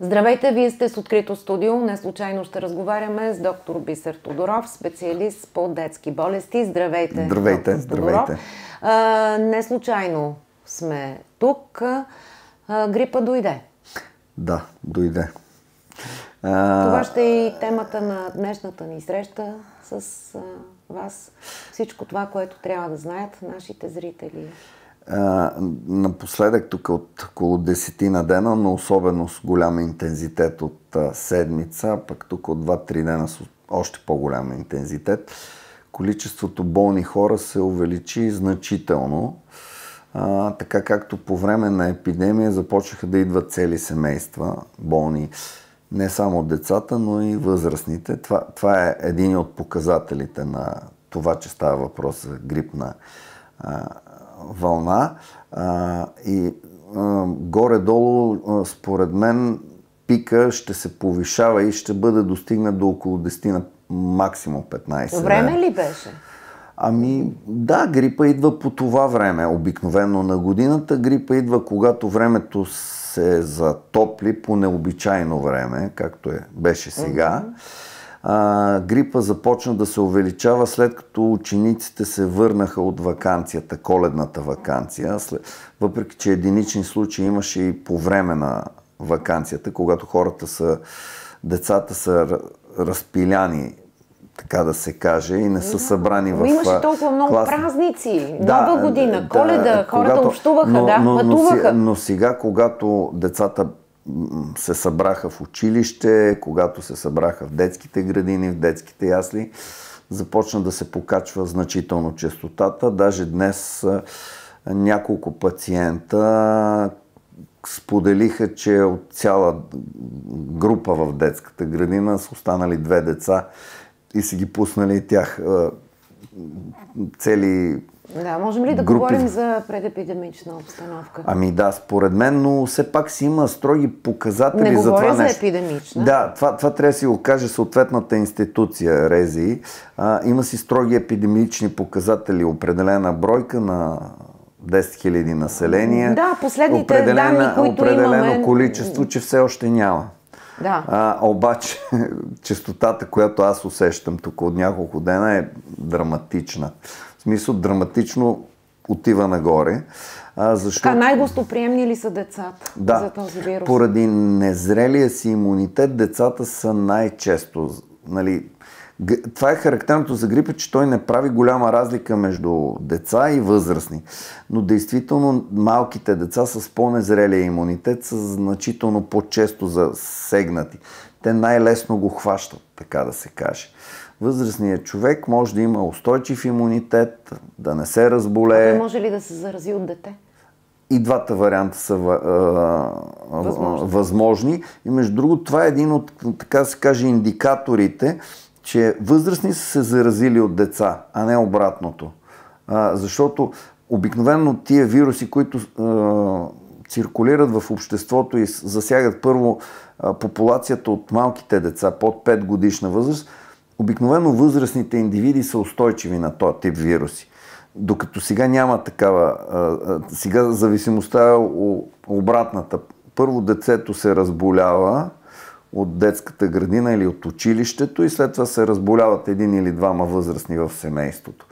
Здравейте, вие сте с Открито студио. Не случайно ще разговаряме с доктор Бисер Тодоров, специалист по детски болести. Здравейте, Здравейте, доктор Тодоров. здравейте. Не случайно сме тук. Грипа дойде. Да, дойде. Това ще е и темата на днешната ни среща с вас. Всичко това, което трябва да знаят нашите зрители. Напоследък тук от около 10 дена, но особено с голям интензитет от седмица, пък тук от 2-3 дена с още по-голям интензитет, количеството болни хора се увеличи значително. Така както по време на епидемия започнаха да идват цели семейства болни, не само децата, но и възрастните. Това е един от показателите на това, че става въпрос за грипна вълна. И горе-долу, според мен, пика ще се повишава и ще бъде достигнат до около 10 на максимум 15. Време ли беше? Ами да, грипа идва по това време. Обикновено на годината грипа идва, когато времето се затопли по необичайно време, както беше сега. Грипа започна да се увеличава след като учениците се върнаха от ваканцията, коледната ваканция. Въпреки че единични случаи имаше и по време на ваканцията, когато децата са разпиляни, така да се каже, и не са събрани в клас. Имаше толкова много празници, Нова година, Коледа, хората общуваха, пътуваха. Но сега, когато децата се събраха в училище, когато се събраха в детските градини, в детските ясли, започна да се покачва значително честотата. Даже днес няколко пациента споделиха, че от цяла група в детската градина са останали 2 деца и си ги пуснали тях цели. Да, можем ли да говорим за предепидемична обстановка? Ами да, според мен, но все пак си има строги показатели за това нещо. Не говоря за епидемична. Да, това трябва да си го каже съответната институция, РЗИ. Има си строги епидемични показатели, определена бройка на 10 000 население. Да, последните данни, които определено количество, че все още няма. Да. Обаче честотата, която аз усещам тук от няколко дена, е драматична. В смисъл, драматично отива нагоре. Защото най-гостоприемни ли са децата за този вирус? Поради незрелия си имунитет, децата са най-често. Това е характерното за грипа, че той не прави голяма разлика между деца и възрастни. Но действително малките деца с по-незрелия имунитет са значително по-често засегнати. Те най-лесно го хващат, така да се каже. Възрастният човек може да има устойчив имунитет, да не се разболее. Той може ли да се зарази от дете? И двата варианта са възможни. И между другото, това е един от, така да се каже, индикаторите, че възрастни са се заразили от деца, а не обратното. Защото обикновено тия вируси, които циркулират в обществото и засягат първо популацията от малките деца под 5 годишна възраст, обикновено възрастните индивиди са устойчиви на този тип вируси. Докато сега няма такава. Сега зависимостта е обратната. Първо децето се разболява от детската градина или от училището и след това се разболяват 1 или 2 възрастни в семейството.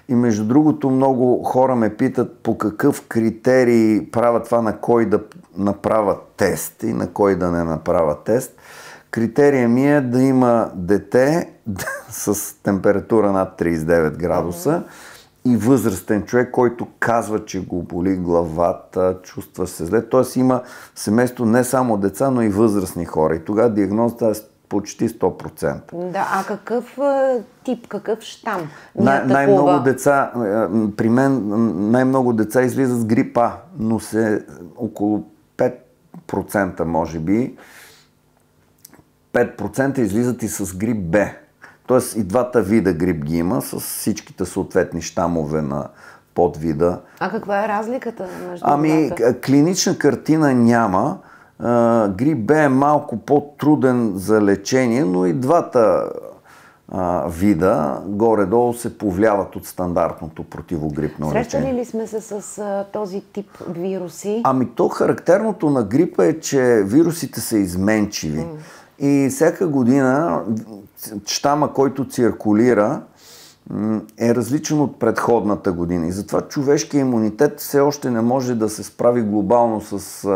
И между другото, много хора ме питат по какъв критерий правят това, на кой да направят тест и на кой да не направят тест. Критерия ми е да има дете с температура над 39 градуса и възрастен човек, който казва, че го боли главата, чувства се зле. Тоест има семейство не само деца, но и възрастни хора. И тогава диагнозата е почти 100%. Да, а какъв тип, какъв щам? Най-много деца, при мен най-много деца излизат с грип А, но около 5% може би. 5% излизат и с грип Б. Тоест и двата вида грип ги има, с всичките съответни щамове на подвида. А каква е разликата между двата? Клинична картина няма. Грип Б е малко по-труден за лечение, но и двата вида, горе-долу се повлияват от стандартното противогрипно лечение. Срещали ли сме се с този тип вируси? Ами то характерното на грипа е, че вирусите са изменчиви. И всяка година щама, който циркулира, е различен от предходната година. И затова човешкият имунитет все още не може да се справи глобално с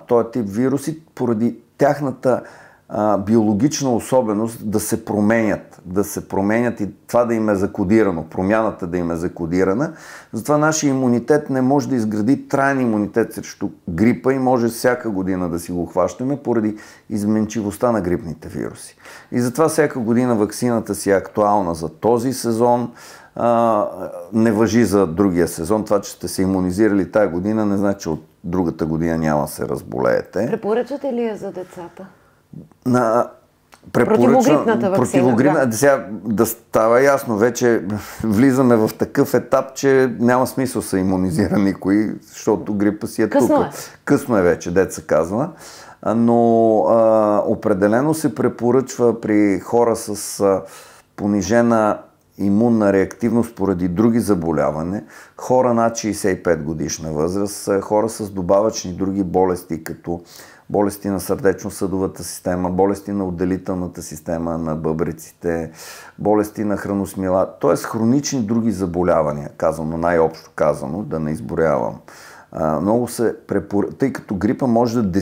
този тип вируси, поради тяхната биологична особеност да се променят и това да им е закодирано, промяната да им е закодирана. Затова нашия имунитет не може да изгради траен имунитет срещу грипа и може всяка година да си го хващаме поради изменчивостта на грипните вируси. И затова всяка година ваксината си е актуална за този сезон, не важи за другия сезон. Това, че сте се имунизирали тая година, не значи, че от другата година няма да се разболеете. Препоръчате ли я за децата? Противогрипната ваксина. Сега да става ясно, вече влизаме в такъв етап, че няма смисъл се имунизира никой, защото грипа си е тук. Късно е вече, деца казва. Но определено се препоръчва при хора с понижена имунна реактивност поради други заболявания, хора над 65 годишна възраст, хора с добавъчни други болести, като болести на сърдечно-съдовата система, болести на отделителната система на бъбреците, болести на храносмила, т.е. хронични други заболявания, казано най-общо казано, да не изброявам. Много се тъй като грипа може да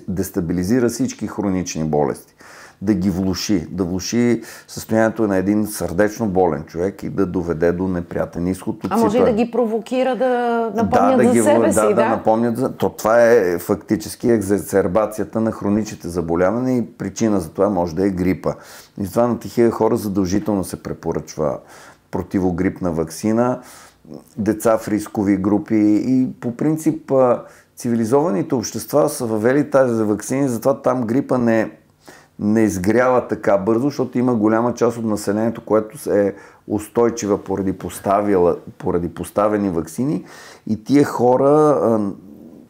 дестабилизира всички хронични болести, да ги влоши състоянието на един сърдечно болен човек и да доведе до неприятен изход. А може и да ги провокира да напомнят за себе си, да напомнят. Това е фактически екзербацията на хроничните заболявания и причина за това може да е грипа. И затова на тихия хора задължително се препоръчва противогрипна ваксина, деца в рискови групи и по принцип цивилизованите общества са въвели тази ваксини, затова там грипа не изгрява така бързо, защото има голяма част от населението, което е устойчива поради поставени ваксини и тия хора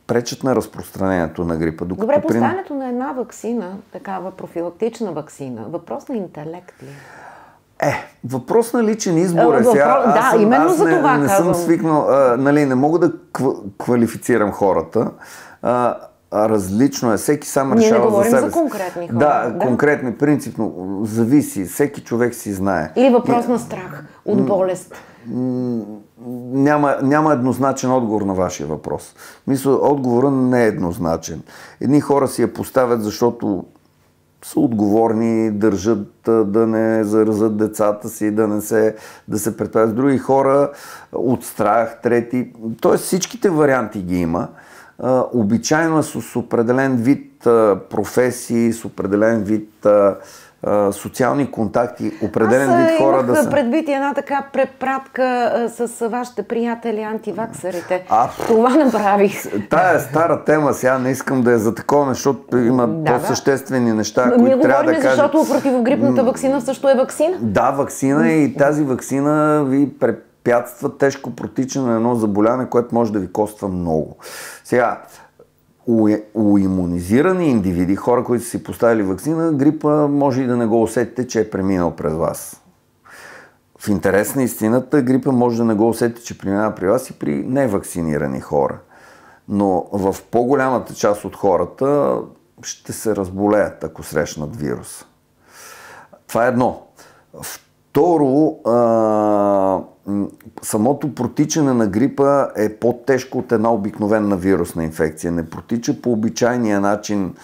пречат на разпространението на грипа. Добре, поставянето на една ваксина, такава профилактична ваксина, въпрос на интелект ли? Въпрос на личен избор е. Именно за това не съм свикнал, не мога да квалифицирам хората. Различно е. Всеки сам решава за себе си. Ние не говорим за конкретни хора. Да, конкретни, принципно. Зависи. Всеки човек си знае. Или въпрос на страх от болест. Няма еднозначен отговор на вашия въпрос. Мисля, отговорът не е еднозначен. Едни хора си я поставят, защото са отговорни, държат да не заразят децата си, да се предпазят. Други хора от страх, трети. Тоест всичките варианти ги има. Обичайно е с определен вид професии, с определен вид социални контакти, определен вид хора да са... Аз имах предвид една така препратка с вашите приятели антиваксърите. Това направих. Тая е стара тема, сега не искам да я затаковаме, защото има по-съществени неща, които трябва да кажем. Защото противогрипната ваксина също е ваксина? Да, ваксина и тази ваксина ви препятства тежко протичане на едно заболяване, което може да ви коства много. Сега, у имунизирани индивиди, хора, които са си поставили ваксина, грипа може и да не го усетите, че е преминал през вас. В интерес на истината, грипа може да не го усетите, че преминава при вас и при неваксинирани хора. Но в по-голямата част от хората ще се разболеят, ако срещнат вирус. Това е едно. Второ, самото протичане на грипа е по-тежко от една обикновена вирусна инфекция. Не протича по обичайния начин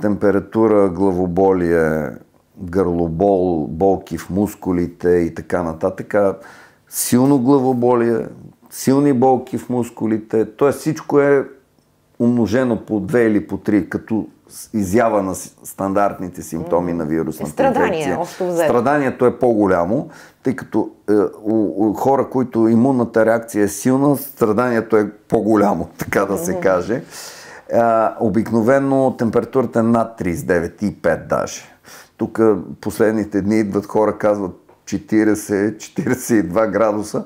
температура, главоболие, гърлобол, болки в мускулите и така нататък. Силно главоболие, силни болки в мускулите. Тоест всичко е умножено по 2 или по 3, като изява на стандартните симптоми на вирусната инфекция. Страданието е по-голямо, тъй като у хора, които имунната реакция е силна, страданието е по-голямо, така да се каже. Обикновено температурата е над 39,5 даже. Тук последните дни идват хора, казват 40-42 градуса.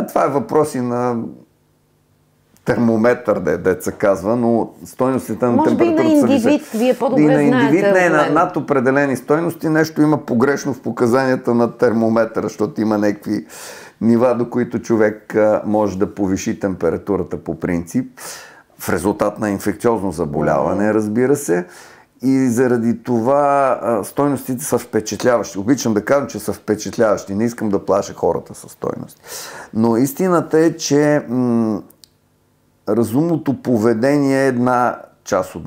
Това е въпроси на термометър, деца казва, но стойностите на може температурата би на индивид, вие по-добре знаете. И на индивид не, над определени стойности нещо има погрешно в показанията на термометъра, защото има някакви нива, до които човек може да повиши температурата по принцип, в резултат на инфекциозно заболяване, разбира се. И заради това стойностите са впечатляващи. Обичам да казвам, че са впечатляващи. Не искам да плаша хората със стойности. Но истината е, че разумното поведение е една част от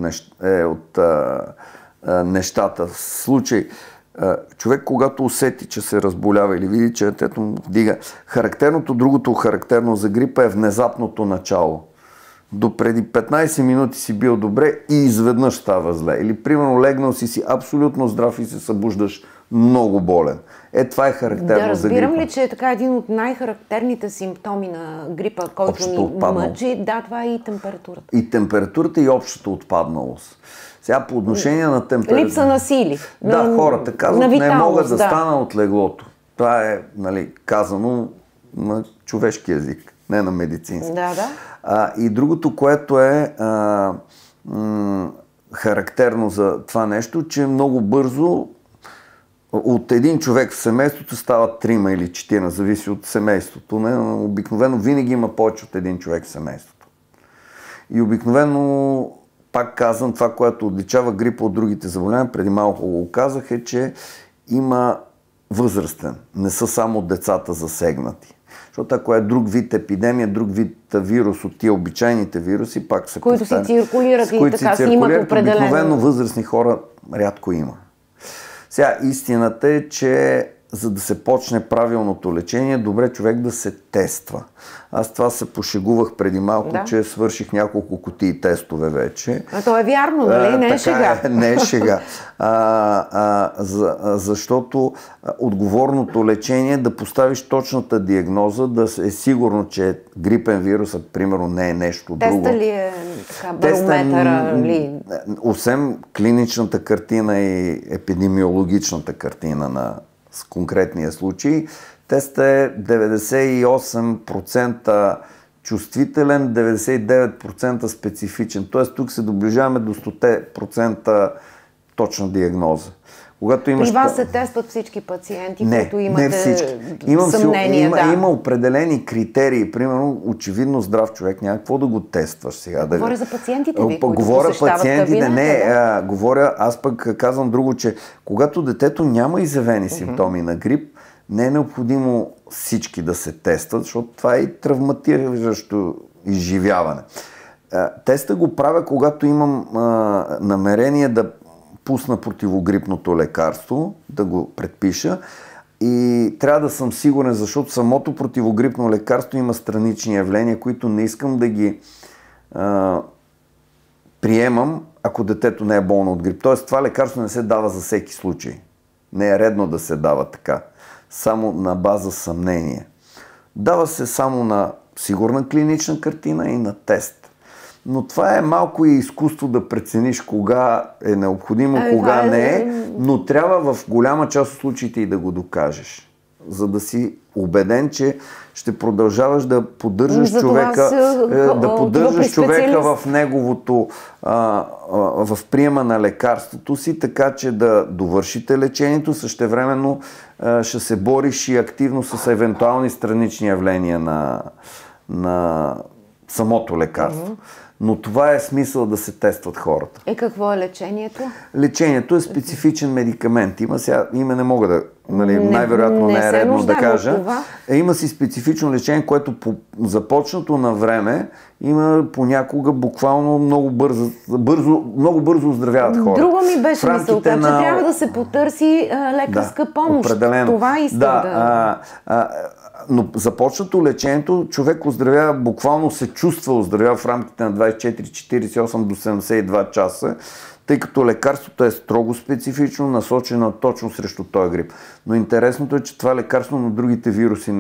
нещата. В случай, човек, когато усети, че се разболява или види, че детето му вдига, другото характерно за грипа е внезапното начало. До преди 15 минути си бил добре и изведнъж става зле. Или, примерно, легнал си абсолютно здрав и се събуждаш много болен. Това е характерно за грипа. Разбирам ли, че е така един от най-характерните симптоми на грипа, който ни мъчи? Да, това е и температурата. И температурата и общата отпадналост. Сега по отношение на температурата... Липса на сили. Да, хората казват, не мога да стана от леглото. Това е казано на човешки език, не на медицински. Да. И другото, което е характерно за това нещо, че много бързо от един човек в семейството стават 3 или 4, зависи от семейството. Обикновено винаги има повече от един човек в семейството. И обикновено, пак казвам, това, което отличава грипа от другите заболявания, преди малко го казах, е, че има възрастен. Не са само децата засегнати. Защото ако е друг вид епидемия, друг вид вирус от тия обичайните вируси, пак се които си циркулират и така си имат определено. Обикновено възрастни хора рядко има. Сега истината е, че за да се почне правилното лечение, добре човек да се тества. Аз това се пошегувах преди малко, че свърших няколко кутии тестове вече. То е вярно, нали? Не е шега. Не е шега. Защото отговорното лечение е да поставиш точната диагноза, да е сигурно, че грипен вирус, примерно, не е нещо друго. Теста ли е барометъра? Освен клиничната картина и епидемиологичната картина с конкретния случай, тестът е 98% чувствителен, 99% специфичен. Тоест тук се доближаваме до 100% точна диагноза. При вас се тестват всички пациенти, които имате съмнение. Има определени критерии. Примерно, очевидно здрав човек няма какво да го тестваш сега. Говоря за пациентите ви, които говоря посещават кабинета. Аз пък казвам друго, че когато детето няма изявени симптоми на грип, не е необходимо всички да се тестват, защото това е и травматиращо изживяване. Теста го правя, когато имам намерение да пусна противогрипното лекарство, да го предпиша и трябва да съм сигурен, защото самото противогрипно лекарство има странични явления, които не искам да ги приемам, ако детето не е болно от грип. Тоест това лекарство не се дава за всеки случай. Не е редно да се дава така. Само на база съмнение. Дава се само на сигурна клинична картина и на тест. Но това е малко и изкуство да прецениш кога е необходимо, кога не е, но трябва в голяма част от случаите и да го докажеш, за да си убеден, че ще продължаваш да поддържаш човека в неговото в приема на лекарството си, така че да довършите лечението, същевременно ще се бориш и активно с евентуални странични явления на самото лекарство. Но това е смисъл да се тестват хората. Какво е лечението? Лечението е специфичен медикамент. Име не мога да, най-вероятно не е редно да кажа. Има си специфично лечение, което започнато на време има понякога буквално много бързо оздравяват хора. Друго ми беше мисълта, че трябва да се потърси лекарска помощ. Определено. Това искам но започнато лечението, човек оздравява, буквално се чувства оздравява в рамките на 24, 48 до 72 часа, тъй като лекарството е строго специфично, насочено точно срещу този грип. Но интересното е, че това лекарство на другите вируси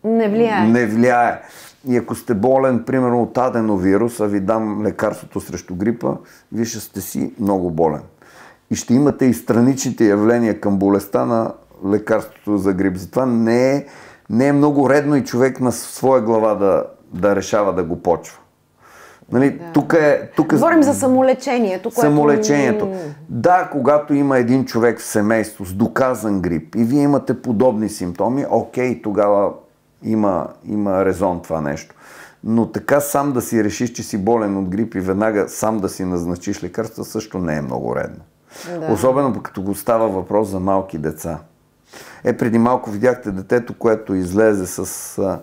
не влияе. И ако сте болен, примерно от аденовирус, а ви дам лекарството срещу грипа, вие ще сте си много болен. И ще имате и страничните явления към болестта на лекарството за грип. Затова не е много редно и човек на своя глава да решава да го почва. Нали, тук говорим за самолечението. Самолечението. Да, когато има един човек в семейство с доказан грип и вие имате подобни симптоми, окей, тогава има резон това нещо. Но така сам да си решиш, че си болен от грип и веднага сам да си назначиш лекарства, също не е много редно. Да. Особено като го става въпрос за малки деца. Преди малко видяхте детето, което излезе с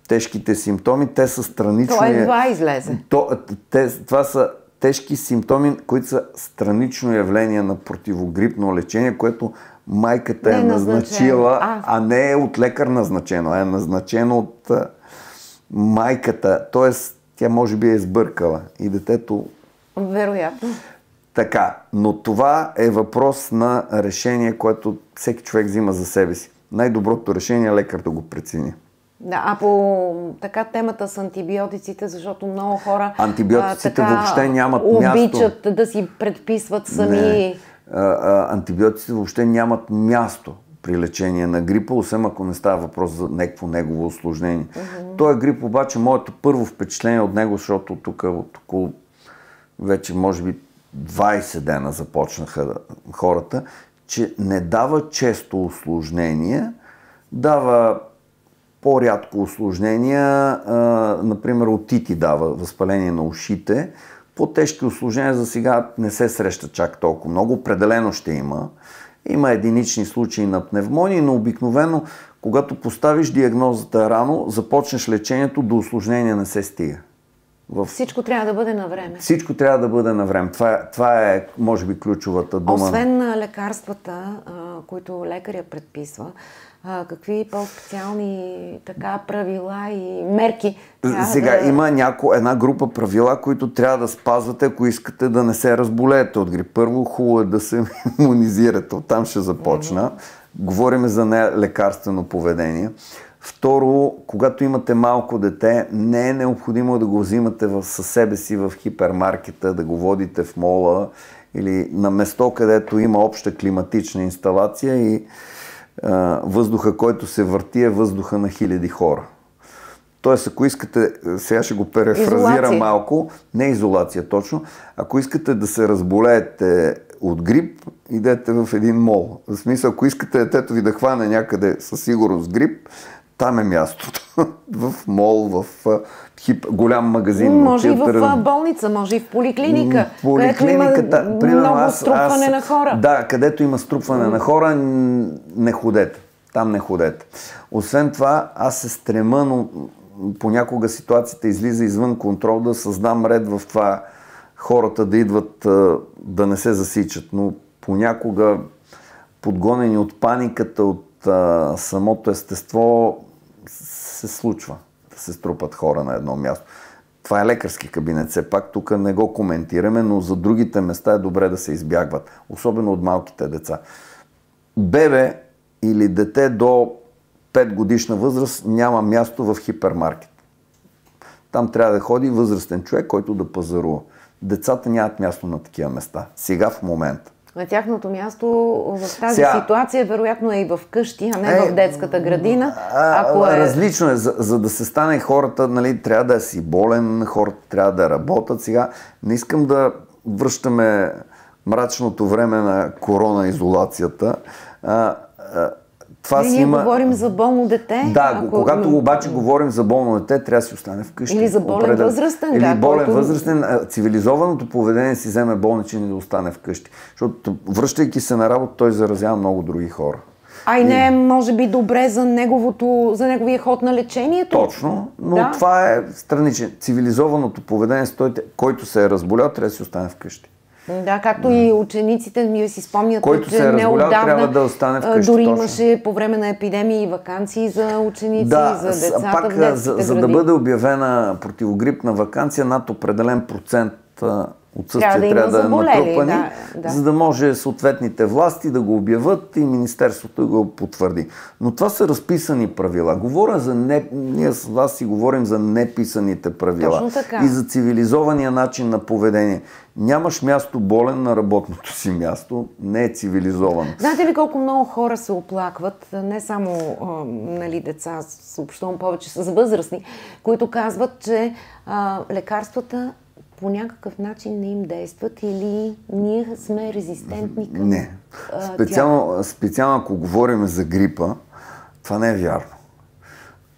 тежките симптоми. Те са странично... То едва излезе. Това са тежки симптоми, които са странично явление на противогрипно лечение, което майката е назначила, а не е от лекар назначено, а е назначено от майката. Тоест, тя може би е сбъркала и детето... Вероятно. Така, но това е въпрос на решение, което всеки човек взима за себе си. Най-доброто решение е лекар да го прецени. Да, а по така темата с антибиотиците, защото много хора антибиотиците въобще нямат място. Обичат да си предписват сами. Не. Антибиотиците въобще нямат място при лечение на грипа, освен ако не става въпрос за някакво негово усложнение. Той грип обаче, моето първо впечатление от него, защото тук от около вече може би 20 дена започнаха хората, че не дава често усложнения, дава по-рядко усложнения, например отити дава, възпаление на ушите. По-тежки усложнения за сега не се среща чак толкова много, определено ще има. Има единични случаи на пневмония, но обикновено, когато поставиш диагнозата рано, започнеш лечението, до усложнения не се стига. Всичко трябва да бъде на време. Всичко трябва да бъде на време. Това е, може би, ключовата дума. Освен лекарствата, които лекаря предписва, какви по-специални правила и мерки? Сега има една група правила, които трябва да спазвате, ако искате да не се разболеете от грип. Първо, хубаво е да се имунизирате. Оттам ще започна. Говорим за нелекарствено поведение. Второ, когато имате малко дете, не е необходимо да го взимате със себе си в хипермаркета, да го водите в мола или на место, където има обща климатична инсталация и въздуха, който се върти, е въздуха на хиляди хора. Тоест, ако искате, сега ще го перефразира малко, не изолация точно, ако искате да се разболеете от грип, идете в един мол. В смисъл, ако искате детето ви да хване някъде със сигурност грип, там е мястото. В мол, в голям магазин. Може и в болница, може и в поликлиника. Където има много струпване на хора. Да, където има струпване на хора, не ходете. Там не ходете. Освен това, аз се стрема, но понякога ситуацията излиза извън контрол, да създам ред в това хората да идват, да не се засичат. Но понякога, подгонени от паниката, от самото естество, се случва да се струпат хора на едно място. Това е лекарски кабинет, все пак тук не го коментираме, но за другите места е добре да се избягват, особено от малките деца. Бебе или дете до 5 годишна възраст няма място в хипермаркет. Там трябва да ходи възрастен човек, който да пазарува. Децата нямат място на такива места. Сега в момента. На тяхното място в тази ситуация вероятно е и в къщи, а не в детската градина. Различно е. За да се стане хората, нали, трябва да си болен, хората трябва да работят. Сега не искам да връщаме мрачното време на корона изолацията. Ние говорим за болно дете. Да, когато обаче говорим за болно дете, трябва да си остане вкъщи. Или за болен възрастен. Или болен възрастен. Цивилизованото поведение си вземе болничен и да остане вкъщи. Защото връщайки се на работа, той заразява много други хора. А и не е, може би, добре за неговия ход на лечението? Точно, но това е страничен. Цивилизованото поведение, който се е разболял, трябва да си остане вкъщи. Да, както и учениците ми си спомнят, който се е разболял, трябва да остане вкъщи. Дори имаше по време на епидемии и ваканции за ученици, за децата в детските за да бъде обявена противогрипна ваканция, над определен процент отсъствие трябва да е натрупани, да. За да може съответните власти да го обявят и Министерството да го потвърди. Но това са разписани правила. Говоря за ние с вас си говорим за неписаните правила и за цивилизования начин на поведение. Нямаш място болен на работното си място, не е цивилизовано. Знаете ли колко много хора се оплакват, не само деца, съобщавам повече с възрастни, които казват, че лекарствата по някакъв начин не им действат или ние сме резистентни към Специално ако говорим за грипа, това не е вярно.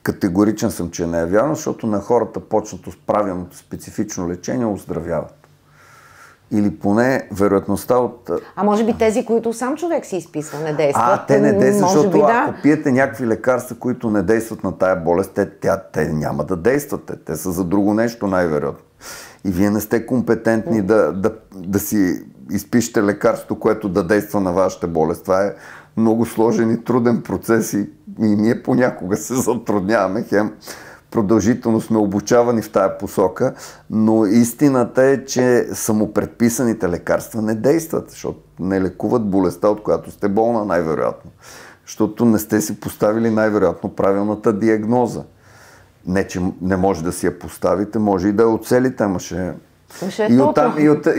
Категоричен съм, че не е вярно, защото на хората почнато с правилното специфично лечение оздравяват. Или поне вероятността от... А може би тези, които сам човек си изписва, не действат? Те не действат, защото ако пиете някакви лекарства, които не действат на тая болест, те няма да действат. Те са за друго нещо най-вероятно. И вие не сте компетентни да си изпишете лекарство, което да действа на вашата болест. Това е много сложен и труден процес и ние понякога се затрудняваме. Продължително сме обучавани в тая посока, но истината е, че самопредписаните лекарства не действат, защото не лекуват болестта, от която сте болна най-вероятно. Защото не сте си поставили най-вероятно правилната диагноза. Не, че не може да си я поставите, може и да я оцелите, ама ще...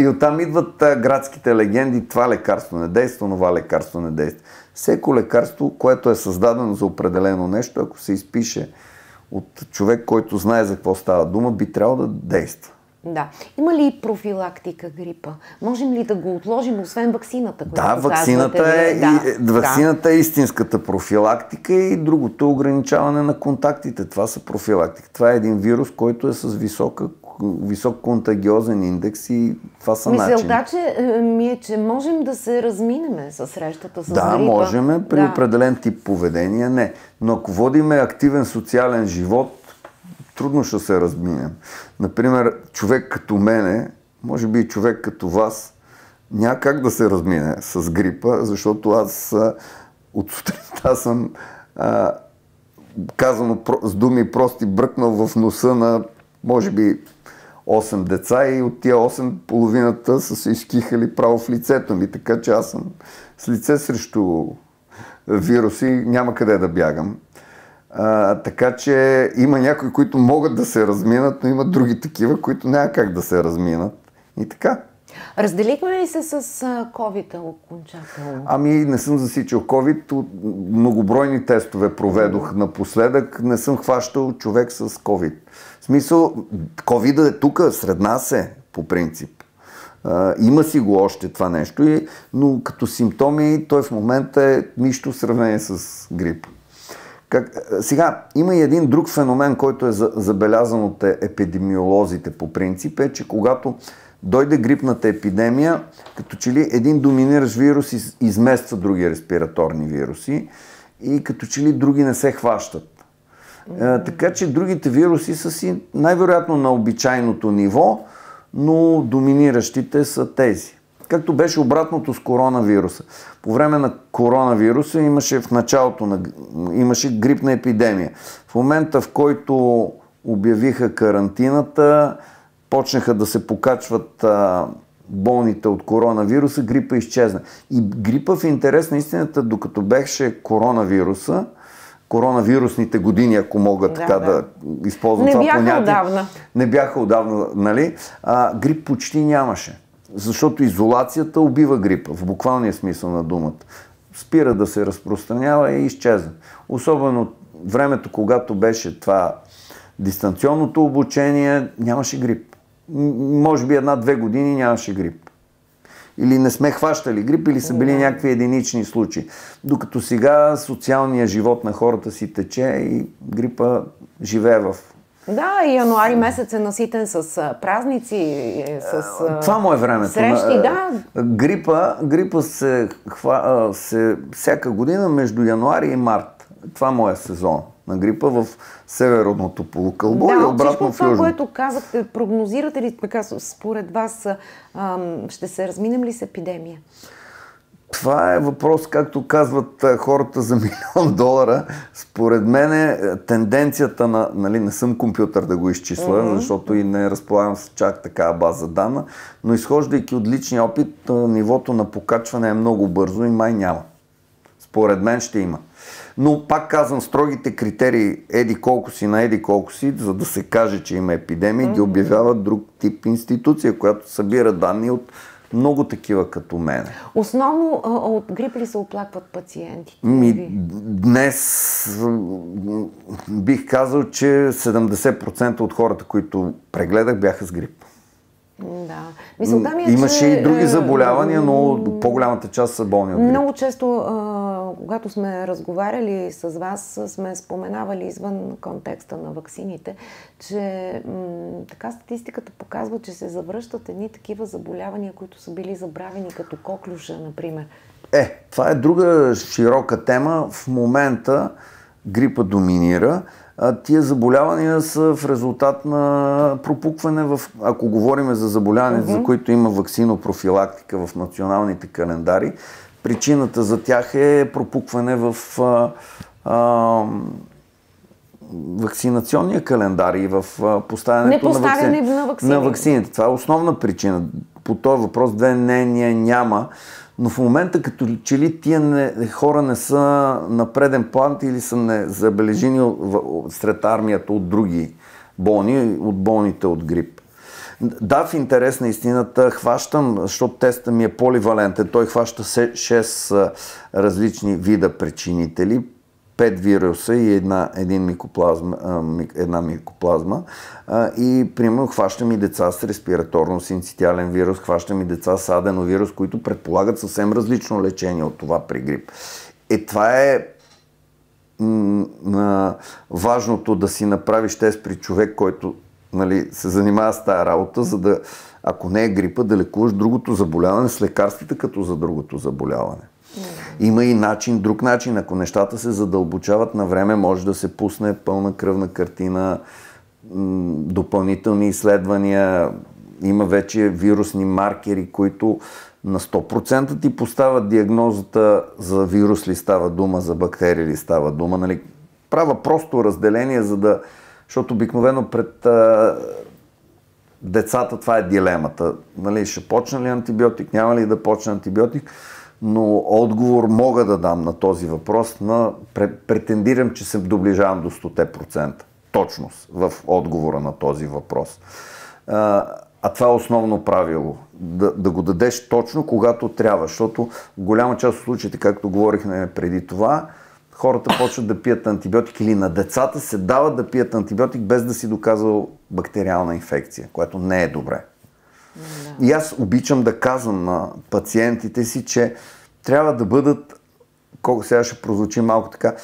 И оттам идват градските легенди, това лекарство не действа, това лекарство не действа. Всеко лекарство, което е създадено за определено нещо, ако се изпише от човек, който знае за какво става дума, би трябвало да действа. Да. Има ли профилактика грипа? Можем ли да го отложим, освен ваксината? Ваксината е истинската профилактика и другото е ограничаване на контактите. Това са профилактика. Това е един вирус, който е с висок контагиозен индекс и това са начини. Мисълта че можем да се разминеме със срещата с грипа. Да, можем при определен тип поведение, не. Но ако водиме активен социален живот, трудно ще се разминем. Например, човек като мене, може би и човек като вас, няма как да се размине с грипа, защото аз от сутринта съм казано с думи прости бръкнал в носа на може би 8 деца и от тия 8 половината са се изкихали право в лицето ми, така че аз съм с лице срещу вируси, няма къде да бягам. Така че има някои, които могат да се разминат, но има други такива, които няма как да се разминат. И така. Разделихме ли се с COVID-а окончателно? Не съм засичал COVID. Многобройни тестове проведох напоследък. Не съм хващал човек с COVID. В смисъл, COVID е тук, сред нас е, по принцип. Има си го още това нещо, но като симптоми той в момента е нищо в сравнение с грип. Сега, има и един друг феномен, който е забелязан от епидемиолозите по принцип, е, че когато дойде грипната епидемия, като че ли един доминиращ вирус измества други респираторни вируси и като че ли други не се хващат. Така че другите вируси са си най-вероятно на обичайното ниво, но доминиращите са тези. Както беше обратното с коронавируса. По време на коронавируса имаше в началото имаше грипна епидемия. В момента, в който обявиха карантината, почнаха да се покачват болните от коронавируса, грипа изчезна. И грипа, в интерес на истината, докато беше коронавирусните години, ако мога така да използвам това понятие. Не бяха отдавна, нали? Грип почти нямаше. Защото изолацията убива грипа, в буквалния смисъл на думата. Спира да се разпространява и изчезва. Особено времето, когато беше това дистанционното обучение, нямаше грип. Може би 1-2 години нямаше грип. Или не сме хващали грип, или са били някакви единични случаи. Докато сега социалният живот на хората си тече и грипа живее в... Да, и януари месец е наситен с празници, с това му е времето. Срещи, да. Грипа се всяка година между януари и март. Това му е сезон на грипа в северното полукълбо и обратно в южно. Това, което казахте, прогнозирате ли така, според вас, ще се разминем ли с епидемия? Това е въпрос, както казват хората, за $1,000,000. Според мен тенденцията на... Нали, не съм компютър да го изчисля, защото и не разполагам с чак такава база данна, но изхождайки от личния опит, нивото на покачване е много бързо и май няма. Според мен ще има. Но пак казвам, строгите критерии еди колко си на еди колко си, за да се каже, че има епидемия, ги обявяват друг тип институция, която събира данни от много такива като мене. Основно от грип ли се оплакват пациентите? Днес бих казал, че 70% от хората, които прегледах, бяха с грип. Да. Мисълта ми е, имаше и други заболявания, но по-голямата част са болни от грип. Много често, когато сме разговаряли с вас, сме споменавали извън контекста на ваксините, че така статистиката показва, че се завръщат едни такива заболявания, които са били забравени, като коклюша, например. Това е друга широка тема. В момента грипа доминира. Тия заболявания са в резултат на пропукване ако говорим за заболявания, за които има ваксинопрофилактика в националните календари, причината за тях е пропукване в вакцинационния календар и в поставянето на ваксините. Това е основна причина. По този въпрос мнения няма. Но в момента, като че ли тия хора не са на преден план или са незабележени сред армията от други болни, от болните от грип. Да, в интерес на истината хващам, защото тестът ми е поливалентен. Той хваща 6 различни вида причинители, 5 вируса и една микоплазма. И, примерно, хващам и деца с респираторно-синцитиален вирус, хващам и деца с аденовирус, които предполагат съвсем различно лечение от това при грип. Това е важното да си направиш тест при човек, който се занимава с тая работа, за да, ако не е грипа, да лекуваш другото заболяване с лекарствата като за другото заболяване. Има и друг начин. Ако нещата се задълбочават на време, може да се пусне пълна кръвна картина, допълнителни изследвания. Има вече вирусни маркери, които на 100% ти поставят диагнозата за вирус ли става дума, за бактерия ли става дума. Правя просто разделение, защото обикновено пред децата това е дилемата. Ще почне ли антибиотик, няма ли да почне антибиотик? Но отговор мога да дам на този въпрос. Претендирам, че се доближавам до 100% точност в отговора на този въпрос. Това е основно правило. Да го дадеш точно, когато трябва. Защото в голяма част от случаите, както говорихме преди това, хората почват да пият антибиотик или на децата се дават да пият антибиотик без да си доказал бактериална инфекция, което не е добре. И аз обичам да казвам на пациентите си, че трябва да бъдат, сега ще прозвучи малко така,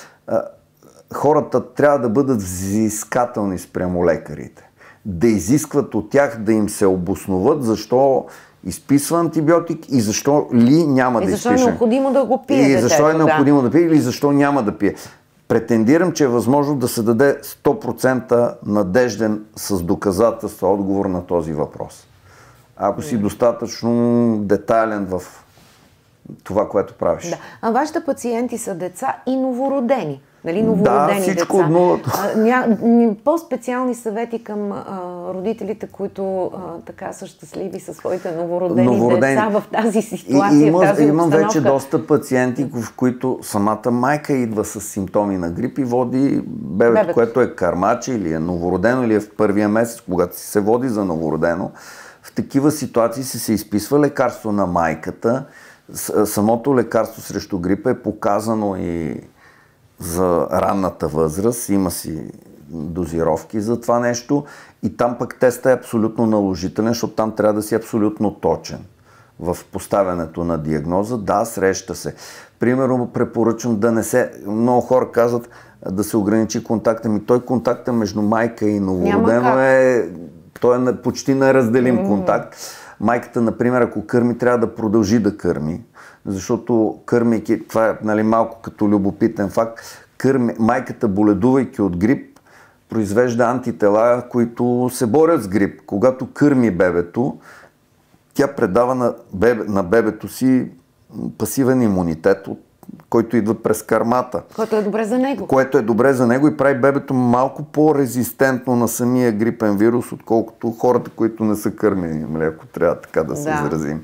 хората трябва да бъдат взискателни спрямо лекарите. Да изискват от тях да им се обосноват защо изписва антибиотик и защо ли няма да изпише. И защо е необходимо да го пие. И защо е необходимо да пие или защо няма да пие. Претендирам, че е възможно да се даде 100% надежден с доказателства отговор на този въпрос. Ако си достатъчно детайлен в това, което правиш. Да. А вашите пациенти са деца и новородени. Новородени всичко деца. От нулата. По-специални съвети към родителите, които така са щастливи със своите новородени деца в тази ситуация, в тази имам обстановка. вече доста пациенти, в които самата майка идва с симптоми на грип и води бебето, което е кърмаче или е новородено, или е в първия месец, когато се води за новородено. В такива ситуации се изписва лекарство на майката. Самото лекарство срещу грипа е показано и за ранната възраст. Има си дозировки за това нещо. И там пък тестът е абсолютно наложителен, защото там трябва да си абсолютно точен в поставянето на диагноза. Да, среща се. Примерно препоръчвам да не се... Много хора казват да се ограничи контакта. Той контакта между майка и новородено той е почти неразделим контакт. Майката, например, ако кърми, трябва да продължи да кърми, защото кърмейки, това е малко като любопитен факт, майката, боледувайки от грип, произвежда антитела, които се борят с грип. Когато кърми бебето, тя предава на бебето си пасивен имунитет, който идва през кърмата. Което е добре за него. Което е добре за него и прави бебето малко по-резистентно на самия грипен вирус, отколкото хората, които не са кърмени, ако трябва така да се изразим.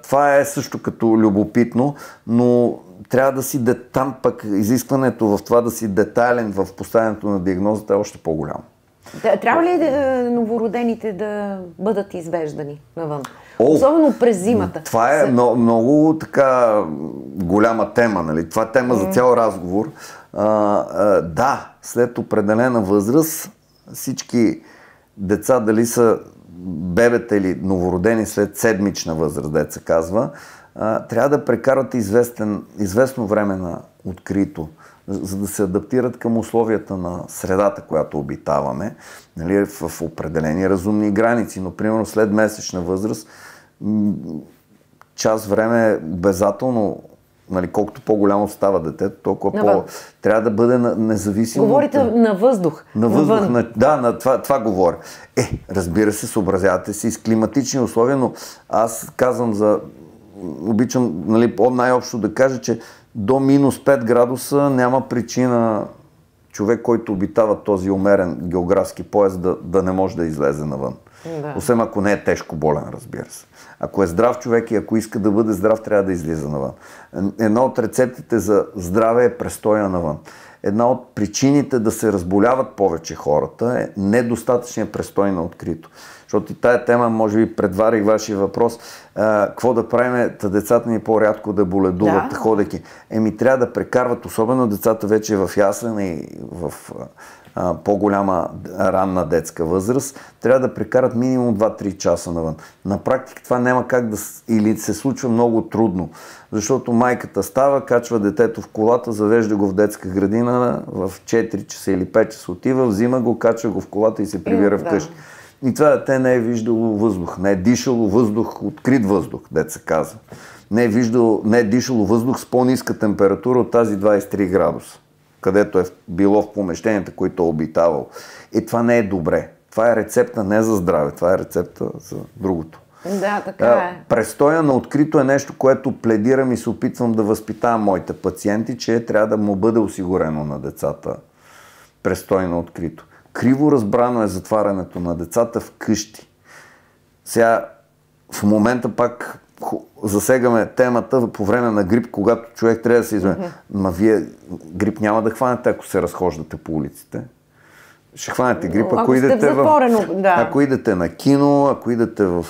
Това е също като любопитно, но трябва да си там пък изискването в това да си детайлен в поставянето на диагнозата е още по-голямо. Трябва ли новородените да бъдат извеждани навън? Особено през зимата. Това е много така голяма тема, нали? Това е тема за цял разговор. Да, след определена възраст всички деца, дали са бебета или новородени след седмична възраст, деца казва, трябва да прекарат известно време на открито, за да се адаптират към условията на средата, която обитаваме, нали, в определени разумни граници. Но, примерно, след месечна възраст, час време е обязателно, нали, колкото по-голямо става детето, толкова трябва да бъде независимо. Говорите на въздух. На въздух, това говоря. Разбира се, съобразявате си с климатични условия, но аз казвам обичам, нали, най-общо да кажа, че до минус 5 градуса няма причина човек, който обитава този умерен географски пояс, да не може да излезе навън. Да. Освен ако не е тежко болен, разбира се. Ако е здрав човек и ако иска да бъде здрав, трябва да излиза навън. Една от рецептите за здраве е престоя навън. Една от причините да се разболяват повече хората е недостатъчният престой на открито. Защото и тая тема, може би, предваря и вашия въпрос. Какво да правим, децата ни по-рядко да боледуват, ходейки. Трябва да прекарват, особено децата вече в яслена и в по-голяма ранна детска възраст, трябва да прекарат минимум 2-3 часа навън. На практика това няма как или се случва много трудно, защото майката става, качва детето в колата, завежда го в детска градина, в 4 часа или 5 часа отива, взима го, качва го в колата и се прибира вкъщи. И това дете не е виждало въздух, не е дишало въздух, открит въздух, деца казва. Не е дишало въздух с по-ниска температура от тази 23 градуса, където е било в помещенията, които е обитавал. И това не е добре. Това е рецепта не за здраве, това е рецепта за другото. Да, така е. Престоя на открито е нещо, което пледирам и се опитвам да възпитавам моите пациенти, че трябва да му бъде осигурено на децата престой на открито. Криво разбрано е затварянето на децата в къщи. Сега в момента пак засегаме темата по време на грип, когато човек трябва да се измени. Ма вие грип няма да хванете, ако се разхождате по улиците. Ще хванете грип, ако идете на кино, ако идете в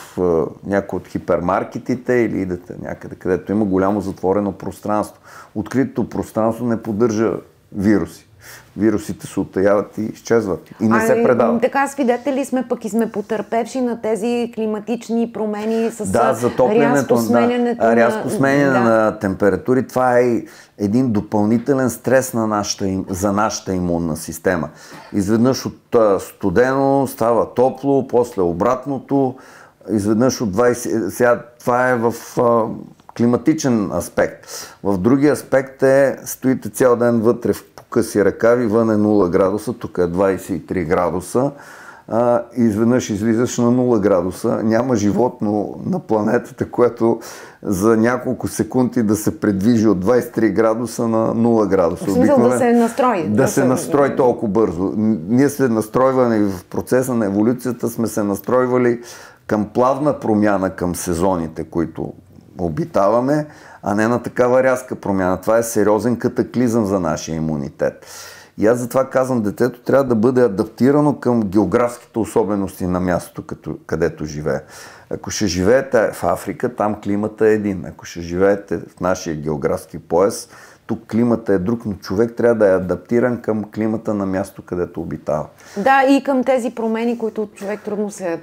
някои от хипермаркетите или идете някъде, където има голямо затворено пространство. Откритото пространство не поддържа вируси. Вирусите се оттаяват и изчезват и не се предават. Така свидетели сме пък и сме потърпевши на тези климатични промени с рязко сменяне на температури. Това е един допълнителен стрес за нашата имунна система. Изведнъж от студено става топло, после обратното, изведнъж от 20... Сега това е в климатичен аспект. В другия аспект стоите цял ден вътре в къси ръкави, вън е 0 градуса, тук е 23 градуса. Изведнъж излизаш на 0 градуса. Няма животно на планетата, което за няколко секунди да се предвижи от 23 градуса на 0 градуса. В смисъл да се настрои. Да се настрои толкова бързо. Ние сме настройвани в процеса на еволюцията, сме се настройвали към плавна промяна към сезоните, които обитаваме, а не на такава рязка промяна. Това е сериозен катаклизъм за нашия имунитет. И аз затова казвам, детето трябва да бъде адаптирано към географските особености на мястото, където живее. Ако ще живеете в Африка, там климата е един. Ако ще живеете в нашия географски пояс, тук климата е друг, но човек трябва да е адаптиран към климата на място, където обитава. Да, и към тези промени, които човек трудно се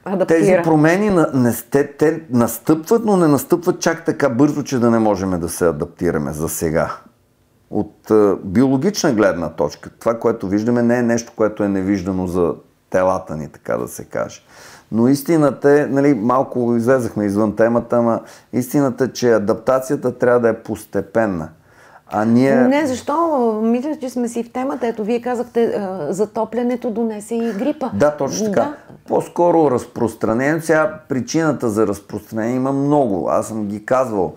адаптира. Тези промени те настъпват, но не настъпват чак така бързо, че да не можем да се адаптираме за сега. От биологична гледна точка, това, което виждаме, не е нещо, което е невиждано за телата ни, така да се каже. Но истината е, нали, малко излезахме извън темата, ама истината е, че адаптацията трябва да е постепенна. Не, защо? Мисля, че сме си в темата. Ето, вие казахте, затоплянето донесе и грипа. Да, точно така. По-скоро разпространение. Сега причината за разпространение има много. Аз съм ги казвал.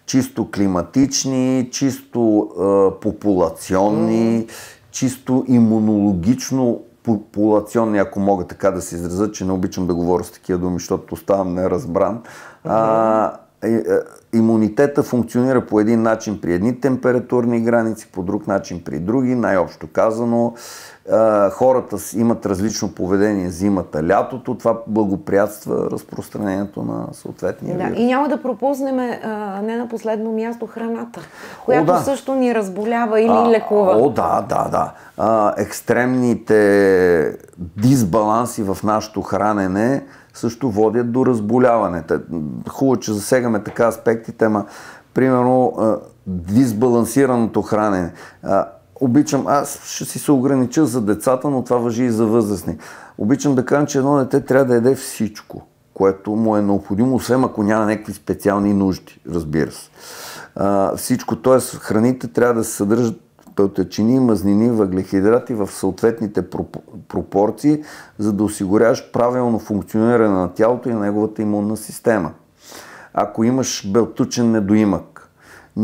Чисто климатични, чисто популационни, чисто имунологично популационни, ако мога така да се изразя, че не обичам да говоря с такива думи, защото оставам неразбран. Имунитета функционира по един начин при едни температурни граници, по друг начин при други, най-общо казано. Хората имат различно поведение зимата, лятото, това благоприятства разпространението на съответния вирус. И няма да пропуснем не на последно място храната, която също ни разболява или лекува. Да. Екстремните дисбаланси в нашето хранене също водят до разболяване. Хубаво, че засегаме така аспектите, ама примерно дисбалансираното хранене. Аз ще си се огранича за децата, но това важи и за възрастни. Обичам да кажа, че едно дете трябва да яде всичко, което му е необходимо, освен ако няма някакви специални нужди, разбира се. Всичко, т.е. храните трябва да се съдържат белтъчини, мазнини, въглехидрати в съответните пропорции, за да осигуряваш правилно функциониране на тялото и на неговата имунна система. Ако имаш белтъчен недоимък,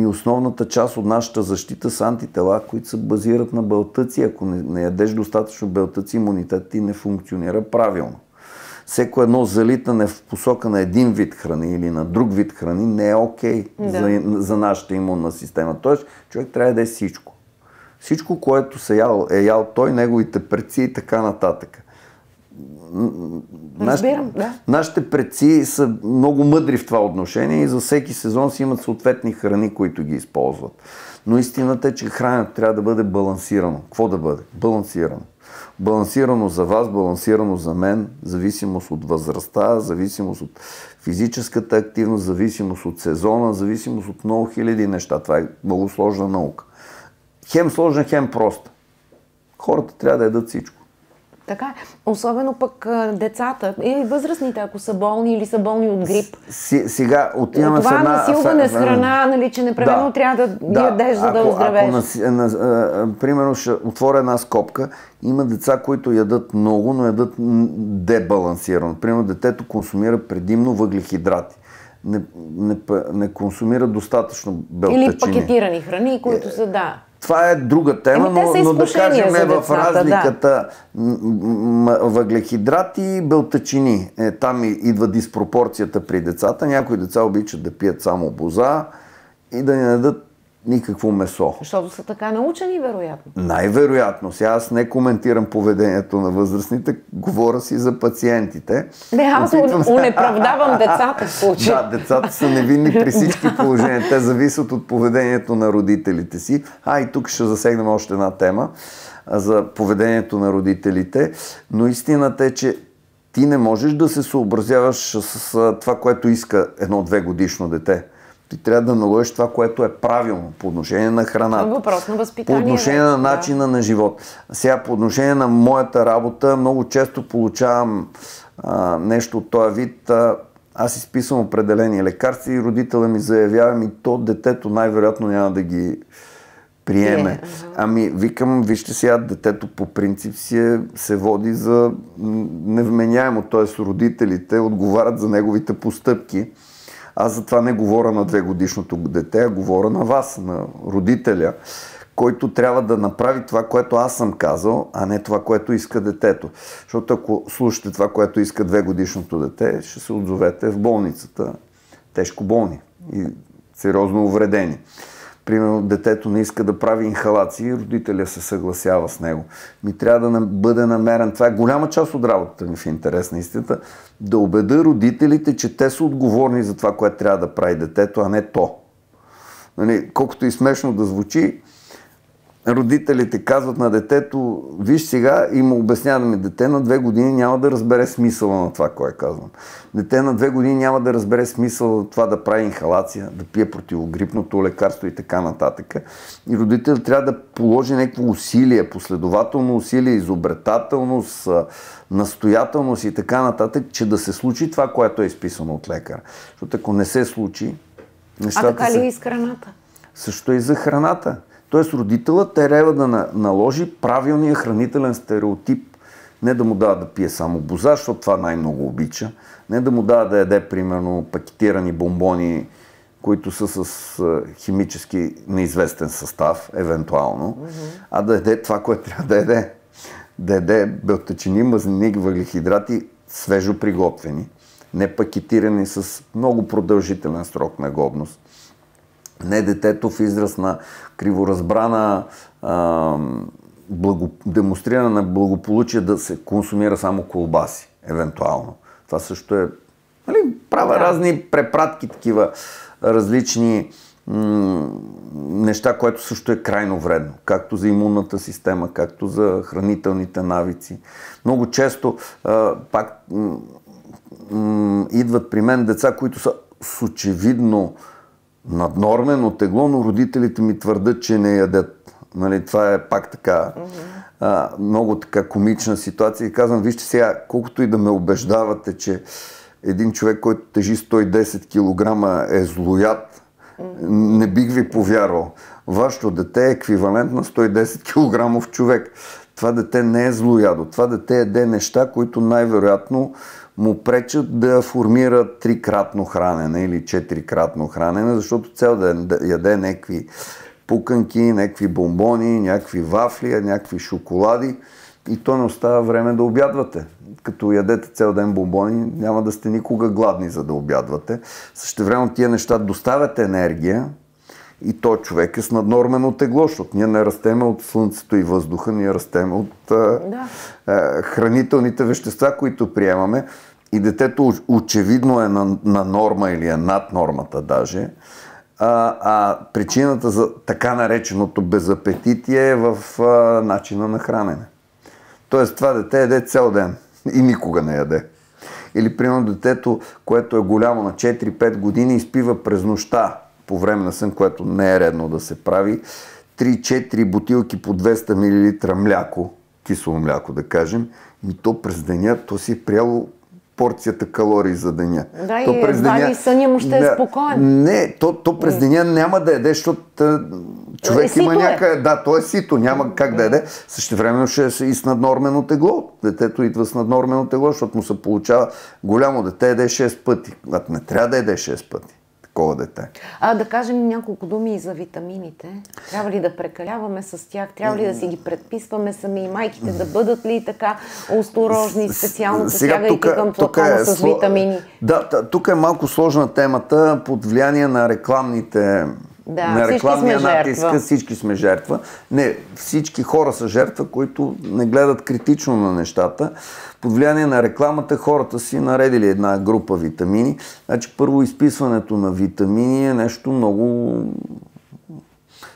основната част от нашата защита са антитела, които се базират на белтъци. Ако не ядеш достатъчно белтъци, имунитетът ти не функционира правилно. Всеко едно залитане в посока на един вид храни или на друг вид храни не е окей за нашата имунна система. Тоест, човек трябва да яде всичко. Всичко, което е ял той, неговите предци и така нататък. Нашите предци са много мъдри в това отношение и за всеки сезон си имат съответни храни, които ги използват. Но истината е, че храненето трябва да бъде балансирано. Какво да бъде? Балансирано. Балансирано за вас, балансирано за мен, зависимост от възрастта, зависимост от физическата активност, зависимост от сезона, зависимост от много хиляди неща. Това е много сложна наука. Хем сложна, хем проста. Хората трябва да ядат всичко. Така е. Особено пък децата и възрастните, ако са болни или са болни от грип. Сега отиваме в една... Това насилване с храна, нали, че непременно трябва да ядеш, за да оздравеш. Примерно ще отворя една скобка. Има деца, които ядат много, но ядат дебалансирано. Примерно детето консумира предимно въглехидрати. Не консумира достатъчно белтъчини. Или пакетирани храни, които са, Това е друга тема, но да кажем в разликата въглехидрати и белтъчини. Там идва диспропорцията при децата. Някои деца обичат да пият само боза и да не ядат никакво месо. Защото са така научени, вероятно. Най-вероятно. Сега аз не коментирам поведението на възрастните, говоря си за пациентите. Аз унеправдавам децата в случая. Децата са невинни при всички положения. Те зависят от поведението на родителите си. И тук ще засегнем още една тема за поведението на родителите. Но истината е, че ти не можеш да се съобразяваш с това, което иска едно 2-годишно дете. Ти трябва да наложиш това, което е правилно по отношение на храната. Въпрос на възпитание. По отношение на начина на живот. Сега по отношение на моята работа много често получавам нещо от този вид. Аз изписвам определени лекарства и родителя ми заявява, то детето най-вероятно няма да ги приеме. Викам, вижте сега, детето по принцип се води за невменяемо, т.е. родителите отговарят за неговите постъпки. Аз затова не говоря на 2-годишното дете, а говоря на вас, на родителя, който трябва да направи това, което аз съм казал, а не това, което иска детето. Защото ако слушате това, което иска 2-годишното дете, ще се отзовете в болницата тежко болни и сериозно увредени. Примерно, детето не иска да прави инхалации, родителя се съгласява с него. Трябва да бъде намерен. Това е голяма част от работата ми в интерес на истината. Да убеда родителите, че те са отговорни за това, което трябва да прави детето, а не то. Колкото и смешно да звучи, родителите казват на детето, виж сега, и му обясняваме, дете на 2 години няма да разбере смисъла на това, кое е казвам. Дете на 2 години няма да разбере смисъла на това да прави инхалация, да пие противогрипното лекарство и така нататък. И родител трябва да положи някакво усилие, последователно усилие, изобретателност, настоятелност и така нататък, че да се случи това, което е изписано от лекар. Защото ако не се случи, нещата така ли е и с храната? Също и за храната. Тоест родителът трябва да наложи правилния хранителен стереотип Не да му дава да пие само боза, защото това най-много обича. Не да му дава да яде, примерно, пакетирани бомбони, които са с химически неизвестен състав, евентуално, а да яде това, което трябва да яде. Да яде белтъчини, мазнини, въглехидрати, свежо приготвени, не пакетирани с много продължителен срок на годност. Не детето в израз на криворазбрана демонстриране на благополучие да се консумира само колбаси, евентуално. Това също е... правя разни препратки, такива различни неща, което също е крайно вредно. Както за имунната система, както за хранителните навици. Много често идват при мен деца, които са с очевидно наднормено тегло, но родителите ми твърдят, че не ядат. Това е пак така много така комична ситуация и казвам, вижте сега, колкото и да ме убеждавате, че един човек, който тежи 110 кг е злояд, не бих ви повярвал. Вашето дете е еквивалент на 110 кг човек. Това дете не е злоядо. Това дете яде неща, които най-вероятно му пречат да формира 3-кратно хранене или 4-кратно хранене, защото цял ден да яде някакви пуканки, някакви бомбони, някакви вафли, някакви шоколади и то не остава време да обядвате. Като ядете цял ден бомбони, няма да сте никога гладни, за да обядвате. Същевременно тия неща доставят енергия и то човек е с наднормено тегло, защото ние не растеме от слънцето и въздуха, ние растеме от хранителните вещества, които приемаме и детето очевидно е на норма или е над нормата даже. Причината за така нареченото безапетитие е в начина на хранене. Тоест това дете яде цял ден и никога не яде. Или примерно детето, което е голямо на 4-5 години, изпива през нощта по време на сън, което не е редно да се прави, 3-4 бутилки по 200 мл мляко, кисело мляко да кажем, и то през деня, то си е прияло порцията калории за деня. Да, то през деня, и съня му ще е спокоен. Не, то през деня няма да яде, защото човек има някъде... Да, то е сито, няма как да яде. Същевременно ще е и с наднормено тегло. Детето идва с наднормено тегло, защото му се получава голямо дете, яде 6 пъти. Не трябва да яде 6 пъти. Такова дете. Да кажем няколко думи и за витамините. Трябва ли да прекаляваме с тях? Трябва ли да си ги предписваме сами? Майките да бъдат ли така осторожни, специално посягайки към флакона с витамини? Да, тук е малко сложна темата под влияние на рекламните... на рекламния натиск, всички сме жертва. Не, всички хора са жертва, които не гледат критично на нещата. Под влияние на рекламата хората си наредили една група витамини. Значи първо изписването на витамини е нещо много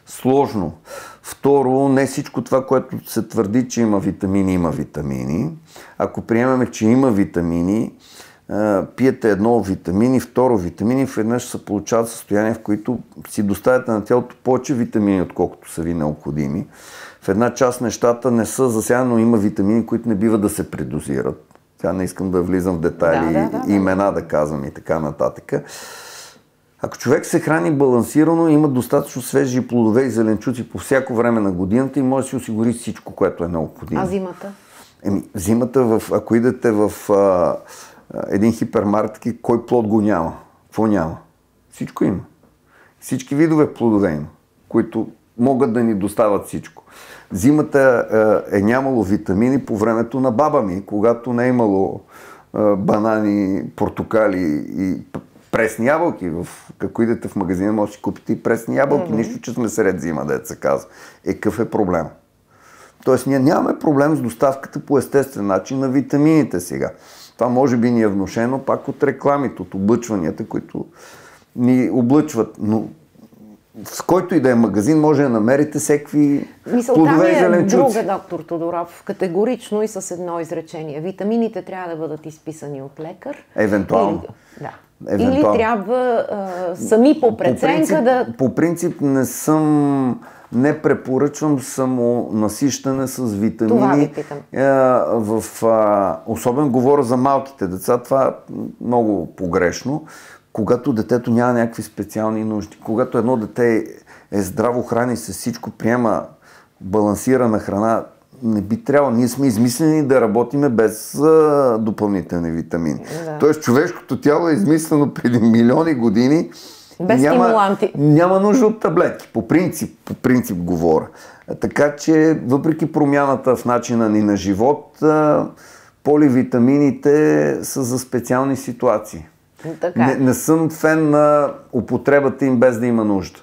сложно. Второ, не всичко това, което се твърди, че има витамини. Ако приемаме, че има витамини, пиете едно витамини, второ витамини, веднъж се получават състояния, в които си доставяте на тялото повече витамини, отколкото са ви необходими. В една част нещата не са засягани, но има витамини, които не бива да се предозират. Сега не искам да влизам в детайли, имена да казвам и така нататък. Ако човек се храни балансирано, има достатъчно свежи плодове и зеленчуци по всяко време на годината и може да си осигури всичко, което е необходимо. А зимата? Зимата, ако идете в един хипермаркет, кой плод го няма? Какво няма? Всичко има. Всички видове плодове има, които могат да ни доставят всичко. Зимата е нямало витамини по времето на баба ми, когато не е имало банани, портокали и пресни ябълки. Ако идете в магазина, може да си купите и пресни ябълки. Нищо, че сме сред зима, дето се казва. Какъв е проблем? Тоест, ние нямаме проблем с доставката по естествен начин на витамините сега. Това може би ни е внушено пак от рекламите, от облъчванията, които ни облъчват. Но в който и да е магазин, може да намерите всеки плодове и зеленчуци. Друга, доктор Тодоров, категорично и с едно изречение. Витамините трябва да бъдат изписани от лекар. Евентуално. Или трябва сами по преценка По принцип не препоръчвам само насищане с витамини. Това ви питам. Особено говоря за малките деца, това е много погрешно. Когато детето няма някакви специални нужди, когато едно дете е здраво, храни се всичко, приема балансирана храна, не би трябвало. Ние сме измислени да работиме без допълнителни витамини. Да. Тоест човешкото тяло е измислено преди милиони години. Без стимуланти. Няма нужда от таблетки. По принцип говоря. Така че, въпреки промяната в начина ни на живот, поливитамините са за специални ситуации. Не съм фен на употребата им без да има нужда.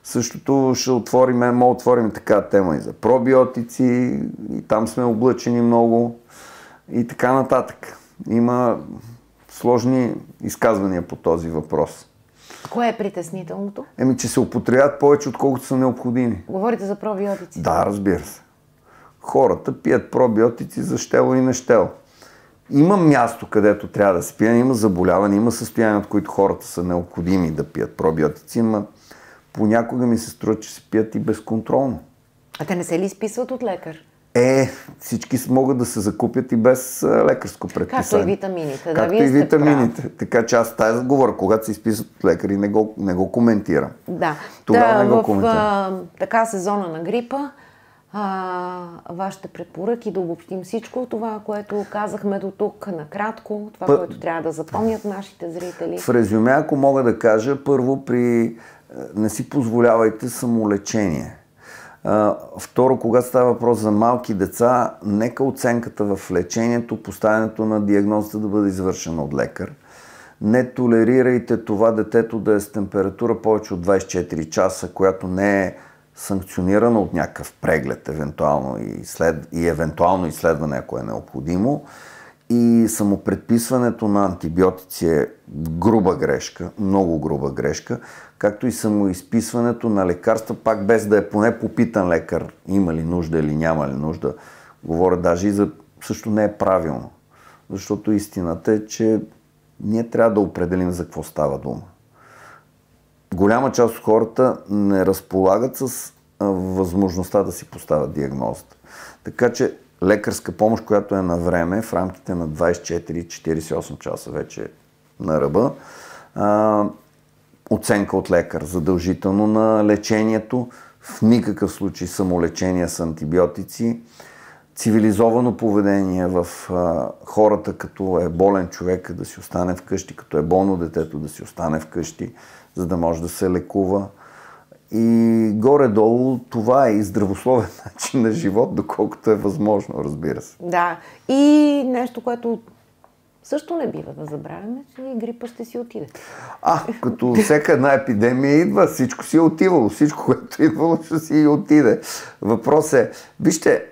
Същото може да отворим така тема и за пробиотици, и там сме облъчени много и така нататък. Има сложни изказвания по този въпрос. Кое е притеснителното? Че се употребяват повече, отколкото са необходими. Говорите за пробиотици? Да, разбира се. Хората пият пробиотици за щело и нещело. Има място, където трябва да се пие, има заболяване, има състояния, от които хората са необходими да пият пробиотици, но понякога ми се струва, че се пият и безконтролно. А те не се ли изписват от лекар? Всички могат да се закупят и без лекарско предписание. Както и витамините. Както и витамините. Така че аз тази говоря, когато се изписват от лекари, не го коментирам. Да. Тогава не го коментирам. Така сезона на грипа, вашите препоръки, да обобщим всичко това, което казахме до тук, накратко, това, което трябва да запомнят нашите зрители. В резюме, ако мога да кажа, първо, не си позволявайте самолечение. Второ, когато става въпрос за малки деца, нека оценката в лечението, поставянето на диагнозата да бъде извършена от лекар. Не толерирайте това детето да е с температура повече от 24 часа, която не е санкционирана от някакъв преглед, евентуално изследване, ако е необходимо. И самопредписването на антибиотици е груба грешка, много груба грешка, както и самоизписването на лекарства, пак без да е поне попитан лекар, има ли нужда или няма ли нужда. Говоря даже и също не е правилно. Защото истината е, че ние трябва да определим за какво става дума. Голяма част от хората не разполагат с възможността да си поставят диагнозата. Така че лекарска помощ, която е на време, в рамките на 24-48 часа вече на ръба, оценка от лекар задължително на лечението, в никакъв случай самолечение с антибиотици, цивилизовано поведение в хората, като е болен човек да си остане вкъщи, като е болно детето да си остане вкъщи, за да може да се лекува. И горе-долу това е и здравословен начин на живот, доколкото е възможно, разбира се. Да, и нещо, което също не бива да забравяме, че и грипа ще си отиде. Като всяка една епидемия идва, всичко си е отивало, всичко, което е идвало, ще си отиде. Въпрос е, вижте,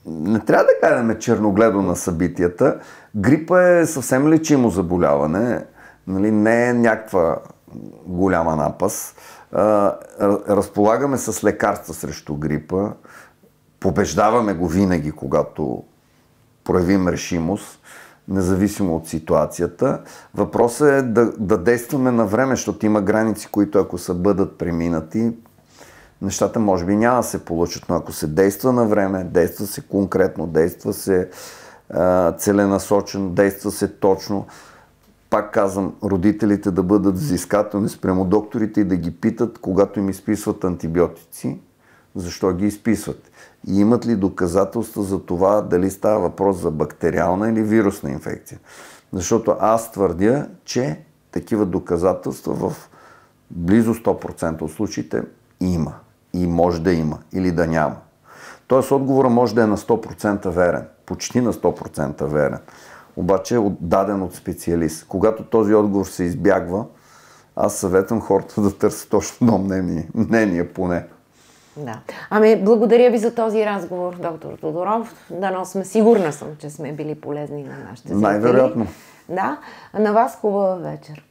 не трябва да гледаме черногледо на събитията. Грипа е съвсем лечимо заболяване, не е някаква голяма напас. Разполагаме с лекарства срещу грипа, побеждаваме го винаги, когато проявим решимост, независимо от ситуацията. Въпросът е да действаме на време, защото има граници, които ако са бъдат преминати, нещата може би няма да се получат, но ако се действа на време, действа се конкретно, действа се целенасочено, действа се точно. Пак казвам, родителите да бъдат взискателни спрямо докторите и да ги питат, когато им изписват антибиотици, защо ги изписват. И имат ли доказателства за това дали става въпрос за бактериална или вирусна инфекция. Защото аз твърдя, че такива доказателства в близо 100% от случаите има. И може да има, или да няма. Тоест отговорът може да е на 100% верен, почти на 100% верен. Обаче е даден от специалист. Когато този отговор се избягва, аз съветвам хората да търсят точно едно мнение поне. Да. Благодаря ви за този разговор, доктор Тодоров. Дано сигурна съм, че сме били полезни на нашите зрители. Най-вероятно. Да. А на вас хубава вечер.